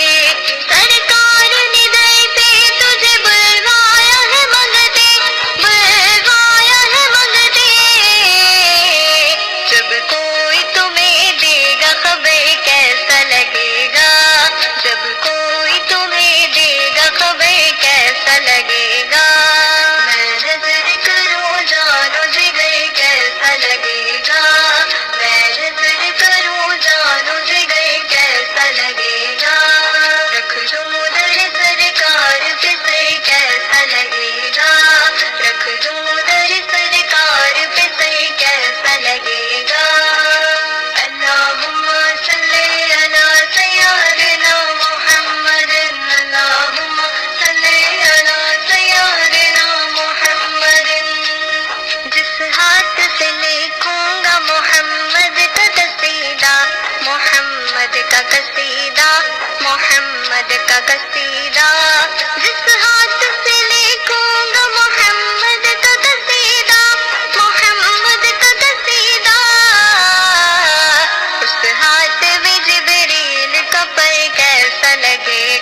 سرکار نے در پہ تجھے بلوایا ہے منگتے، بلوایا ہے منگتے، جب کوئی تمہیں دے گا خبر کیسا لگے گا، جب کوئی تمہیں دے گا خبر کیسا لگے گا، میں نظر کروں جانو جگر کیسا لگے گا، میں نظر کروں جانو جگر کیسا لگے گا، رکھ دوں در سرکار پہ سر کیسا لگے گا، رکھ دوں در سرکار پہ سر کیسا لگے گا، اللہم صلی علی سیدنا محمد، اللہم صلی علی سیدنا محمد، جس ہاتھ سے لکھوں گا محمد کا قصیدہ، محمد کا قصیدہ، محمد کا قصیدہ، جس ہاتھ سے لکھوں گا محمد کا قصیدہ، محمد کا قصیدہ، اس ہاتھ میں جبریل کا پر کیسا لگے